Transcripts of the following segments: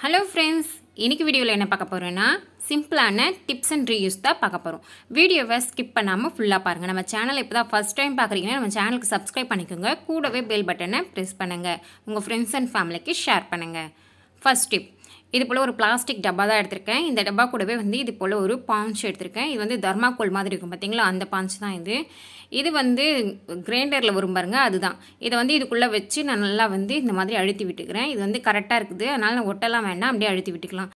Hello friends, இன்னைக்கு வீடியோல என்ன பார்க்க போறோம்னா சிம்பிளான டிப்ஸ் அண்ட் ரிவ்யூஸ் தான் பார்க்க போறோம். வீடியோவை ஸ்கிப் பண்ணாம ஃபுல்லா பாருங்க. நம்ம சேனலை இப்போதான் ஃபர்ஸ்ட் டைம் பார்க்கறீங்கன்னா நம்ம சேனலுக்கு சப்ஸ்கிரைப் பண்ணிக்கோங்க. கூடவே பெல் பட்டனை பிரஸ் பண்ணுங்க. உங்க ஃப்ரெண்ட்ஸ் அண்ட் ஃபேமிலிக்கு ஷேர் பண்ணுங்க. First tip. இது போல ஒரு பிளாஸ்டிக் டப்பா தான் எடுத்துர்க்கேன். இந்த டப்பா கூடவே வந்து இது போல ஒரு பாஞ்ச் எடுத்துர்க்கேன். இது வந்து தர்மாக்கோல் மாதிரி இருக்கும் பாத்தீங்களா, அந்த பாஞ்ச் தான் இது. இது வந்து கிரைண்டர்ல வரும் பாருங்க, அதுதான். இத வந்து இதுக்குள்ள வச்சு நான் நல்லா வந்து இந்த மாதிரி அழுத்தி விட்டுக்கிறேன். இது வந்து கரெக்ட்டா இருக்குது. அதனால நான் ஒட்டலாம் வேண்டாம், அப்படியே அழுத்தி விட்டுக்கலாம்.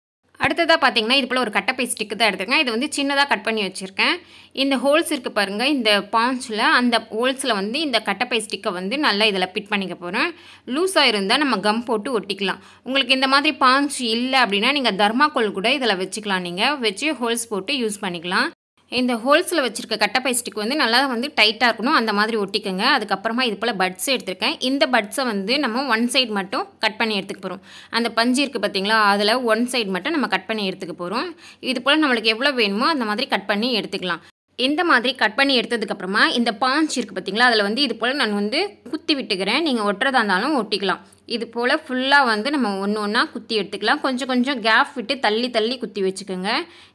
அடுத்ததா பாத்தீங்கன்னா இது போல ஒரு கட்டப்பை ஸ்டிக் தான் எடுத்துர்க்கேன். இது வந்து சின்னதா கட் பண்ணி வச்சிருக்கேன். இந்த ஹோல்ஸ் இருக்கு பாருங்க, இந்த பாஞ்ச்ல அந்த ஹோல்ஸ்ல வந்து இந்த கட்டப்பை ஸ்டிக்கை வந்து நல்லா இதில் ஃபிட் பண்ணிக்க போறேன். லூஸா இருந்தா நம்ம கம் போட்டு ஒட்டிக்கலாம். உங்களுக்கு இந்த மாதிரி பாஞ்ச் இல்ல அப்படினா நீங்க தர்மாக்கோல் கூட இதில் வச்சுக்கலாம். நீங்க வச்சு ஹோல்ஸ் போட்டு யூஸ் பண்ணிக்கலாம். இந்த ஹோல்ஸ்ல வச்சிருக்க கட்டப்பை ஸ்டிக் வந்து நல்லா வந்து டைட்டா இருக்கணும். அந்த மாதிரி ஒட்டிக்கங்க. அதுக்கு அப்புறமா இது போல பட்ஸ் எடுத்துர்க்கேன். இந்த பட்ஸை வந்து நம்ம ஒன் சைடு மட்டும் கட் பண்ணி எடுத்துக்க போறோம். அந்த பஞ்சு இருக்கு பாத்தீங்களா, அதுல ஒன் சைடு மட்டும் நம்ம கட் பண்ணி எடுத்துக்க போறோம். இது போல நமக்கு எவ்வளவு வேணுமோ அந்த மாதிரி கட் பண்ணி எடுத்துக்கலாம். இந்த மாதிரி கட் பண்ணி எடுத்ததுக்கு அப்புறமா இந்த பாஞ்ச் இருக்கு பாத்தீங்களா, அதுல வந்து இது போல நான் வந்து குத்தி விட்டுக்கிறேன். நீங்க ஒட்டறதா இருந்தாலும் ஒட்டிக்கலாம். இது போல ஃபுல்லா வந்து நம்ம ஒண்ணா குத்தி எடுத்துக்கலாம். கொஞ்சம் கொஞ்சம் கேப் விட்டு தள்ளி தள்ளி குத்தி வச்சுக்கோங்க.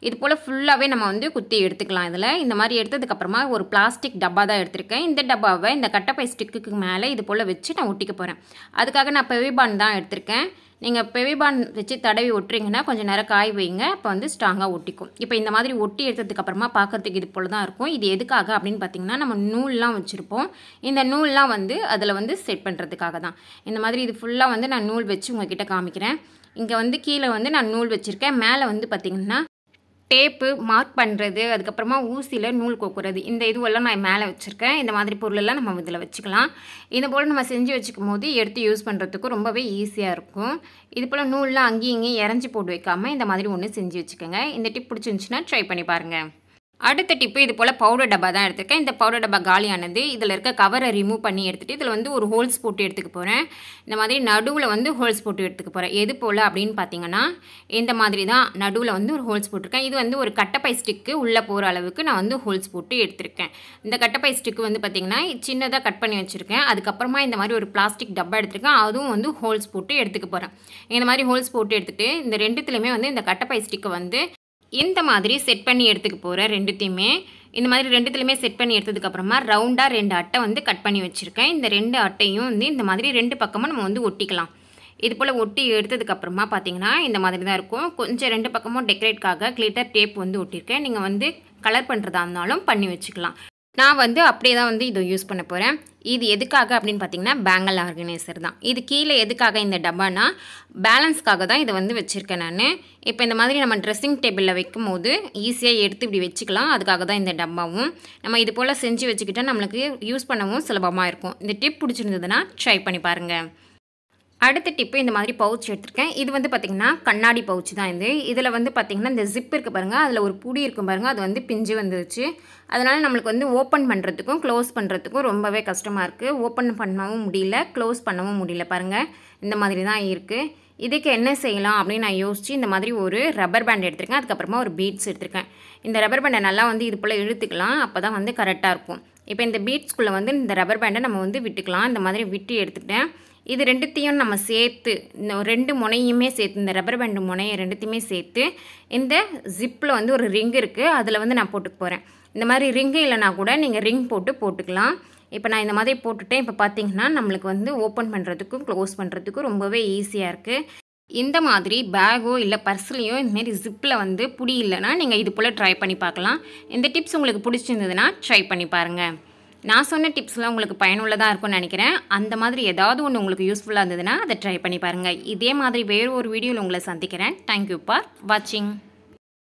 இது போல ஃபுல்லாவே நம்ம வந்து குத்தி எடுத்துக்கலாம். இதுல இந்த மாதிரி எடுத்ததுக்கு அப்புறமா ஒரு பிளாஸ்டிக் டப்பா தான் எடுத்துர்க்கேன். இந்த டப்பாவை இந்த கட்டப்பை ஸ்டிக்குக்கு மேலே இது போல வச்சு நான் ஒட்டிக்க போறேன். அதுக்காக நான் பெவிபாண்ட் தான் எடுத்துர்க்கேன். நீங்க பெவிபாண்ட் வச்சு தடவி ஒட்டுறீங்கன்னா கொஞ்சம் நேரம் காய வைங்க. அப்ப வந்து ஸ்ட்ராங்கா ஒட்டிக்கும். இப்போ இந்த மாதிரி ஒட்டி எடுத்ததுக்கு அப்புறமா பார்க்கிறதுக்கு இது போல தான் இருக்கும். இது எதுக்காக அப்படினு பாத்தீங்கன்னா நம்ம நூல்லாம் வச்சிருப்போம். இந்த நூல்லாம் வந்து அதுல வந்து செட் பண்றதுக்காக தான். இந்த மாதிரி இது ஃபுல்லா வந்து நான் நூல் வச்சு உங்ககிட்ட காமிக்கிறேன். இங்க வந்து கீழ வந்து நான் நூல் வச்சிருக்கேன். மேலே வந்து பாத்தீங்கன்னா டேப்பு மார்க் பண்ணுறது, அதுக்கப்புறமா ஊசியில் நூல் கோக்குறது, இந்த இதுவெல்லாம் நான் மேலே வச்சுருக்கேன். இந்த மாதிரி பொருளெல்லாம் நம்ம இதில் வச்சுக்கலாம். இது போல் நம்ம செஞ்சு வச்சுக்கும் போது எடுத்து யூஸ் பண்ணுறதுக்கு ரொம்பவே ஈஸியாக இருக்கும். இது போல் நூல்லாம் அங்கேயும் இங்கேயும் இறஞ்சி போட்டு வைக்காமல் இந்த மாதிரி ஒன்று செஞ்சு வச்சுக்கோங்க. இந்த டிப் பிடிச்சிருந்துச்சுன்னா ட்ரை பண்ணி பாருங்கள். அடுத்த டிப்பு இது போல் பவுடர் டப்பா தான் எடுத்துருக்கேன். இந்த பவுடர் டப்பா காலியானது. இதில் இருக்க கவரை ரிமூவ் பண்ணி எடுத்துகிட்டு இதில் வந்து ஒரு ஹோல்ஸ் போட்டு எடுத்துக்க போகிறேன். இந்த மாதிரி நடுவில் வந்து ஹோல்ஸ் போட்டு எடுத்துக்க போகிறேன். எது போல் அப்படின்னு பார்த்தீங்கன்னா இந்த மாதிரி தான் நடுவில் வந்து ஒரு ஹோல்ஸ் போட்டிருக்கேன். இது வந்து ஒரு கட்டப்பை ஸ்டிக்கு உள்ளே போகிற அளவுக்கு நான் வந்து ஹோல்ஸ் போட்டு எடுத்திருக்கேன். இந்த கட்டப்பை ஸ்டிக்கு வந்து பார்த்திங்கன்னா சின்னதாக கட் பண்ணி வச்சுருக்கேன். அதுக்கப்புறமா இந்த மாதிரி ஒரு பிளாஸ்டிக் டப்பா எடுத்திருக்கேன். அதுவும் வந்து ஹோல்ஸ் போட்டு எடுத்துக்க போகிறேன். இந்த மாதிரி ஹோல்ஸ் போட்டு எடுத்துகிட்டு இந்த ரெண்டுத்துலையுமே வந்து இந்த கட்டப்பை ஸ்டிக்கை வந்து இந்த மாதிரி செட் பண்ணி எடுத்துக்க போகிறேன். ரெண்டுத்தையுமே இந்த மாதிரி ரெண்டுத்துலையுமே செட் பண்ணி எடுத்ததுக்கப்புறமா ரவுண்டாக 2 அட்டை வந்து கட் பண்ணி வச்சுருக்கேன். இந்த 2 அட்டையும் வந்து இந்த மாதிரி 2 பக்கமும் நம்ம வந்து ஒட்டிக்கலாம். இது போல் ஒட்டி எடுத்ததுக்கப்புறமா பார்த்தீங்கன்னா இந்த மாதிரி தான் இருக்கும். கொஞ்சம் 2 பக்கமும் டெக்கரேட்காக கிளிட்டர் டேப் வந்து ஒட்டியிருக்கேன். நீங்கள் வந்து கலர் பண்ணுறதா இருந்தாலும் பண்ணி வச்சுக்கலாம். நான் வந்து அப்படியே தான் வந்து இதை யூஸ் பண்ண போகிறேன். இது எதுக்காக அப்படின்னு பார்த்தீங்கன்னா பேங்கிள் ஆர்கனைசர் தான். இது கீழே எதுக்காக இந்த டப்பானா பேலன்ஸ்க்காக தான் இதை வந்து வச்சுருக்கேன் நான். இப்போ இந்த மாதிரி நம்ம ட்ரெஸ்ஸிங் டேபிளில் வைக்கும் போது ஈஸியாக எடுத்து இப்படி வச்சுக்கலாம். அதுக்காக தான் இந்த டப்பாவும். நம்ம இது போல் செஞ்சு வச்சுக்கிட்டால் நம்மளுக்கு யூஸ் பண்ணவும் சுலபமாக இருக்கும். இந்த டிப் பிடிச்சிருந்ததுன்னா ட்ரை பண்ணி பாருங்கள். அடுத்த டிப்பு இந்த மாதிரி பவுச் எடுத்துருக்கேன். இது வந்து பார்த்திங்கன்னா கண்ணாடி பவுச் தான் இது. இதில் வந்து பார்த்திங்கன்னா இந்த ஜிப் இருக்குது பாருங்கள், அதில் ஒரு புடி இருக்கும் பாருங்கள், அது வந்து பிஞ்சு வந்துருச்சு. அதனால் நம்மளுக்கு வந்து ஓப்பன் பண்ணுறதுக்கும் க்ளோஸ் பண்ணுறதுக்கும் ரொம்பவே கஷ்டமாக இருக்குது. ஓப்பன் பண்ணவும் முடியல, க்ளோஸ் பண்ணவும் முடியல. பாருங்கள் இந்த மாதிரி தான் இருக்குது. இதுக்கு என்ன செய்யலாம் அப்படின்னு நான் யோசித்து இந்த மாதிரி ஒரு ரப்பர் பேண்ட் எடுத்துருக்கேன். அதுக்கப்புறமா ஒரு பீட்ஸ் எடுத்துருக்கேன். இந்த ரப்பர் பேண்டை நல்லா வந்து இது போல் இழுத்துக்கலாம். அப்போ தான் வந்து கரெக்டாக இருக்கும். இப்போ இந்த பீட்ஸ்குள்ளே வந்து இந்த ரப்பர் பேண்டை நம்ம வந்து விட்டுக்கலாம். இந்த மாதிரி விட்டு எடுத்துக்கிட்டேன். இது ரெண்டுத்தையும் நம்ம சேர்த்து இந்த 2 முனையுமே சேர்த்து இந்த ரப்பர் பேண்டு முனையை ரெண்டுத்தையுமே சேர்த்து இந்த ஜிப்பில் வந்து ஒரு ரிங் இருக்குது, அதில் வந்து நான் போட்டுக்க போகிறேன். இந்த மாதிரி ரிங்கு இல்லைனா கூட நீங்கள் ரிங் போட்டுக்கலாம். இப்போ நான் இந்த மாதிரி போட்டுட்டேன். இப்போ பார்த்தீங்கன்னா நம்மளுக்கு வந்து ஓப்பன் பண்ணுறதுக்கும் க்ளோஸ் பண்ணுறதுக்கும் ரொம்பவே ஈஸியாக இருக்குது. இந்த மாதிரி பேக்கோ இல்லை பர்ஸ்லையோ இந்தமாரி ஜிப்பில் வந்து புடி இல்லைன்னா நீங்கள் இது போல் ட்ரை பண்ணி பார்க்கலாம். இந்த டிப்ஸ் உங்களுக்கு பிடிச்சிருந்ததுன்னா ட்ரை பண்ணி பாருங்கள். நான் சொன்ன டிப்ஸ்லாம் உங்களுக்கு பயனுள்ளதாக இருக்கும்னு நினைக்கிறேன். அந்த மாதிரி ஏதாவது ஒன்று உங்களுக்கு யூஸ்ஃபுல்லாக இருந்ததுன்னா அதை ட்ரை பண்ணி பாருங்கள். இதே மாதிரி வேறு ஒரு வீடியோவில் உங்களை சந்திக்கிறேன். தேங்க்யூ ஃபார் வாட்சிங்.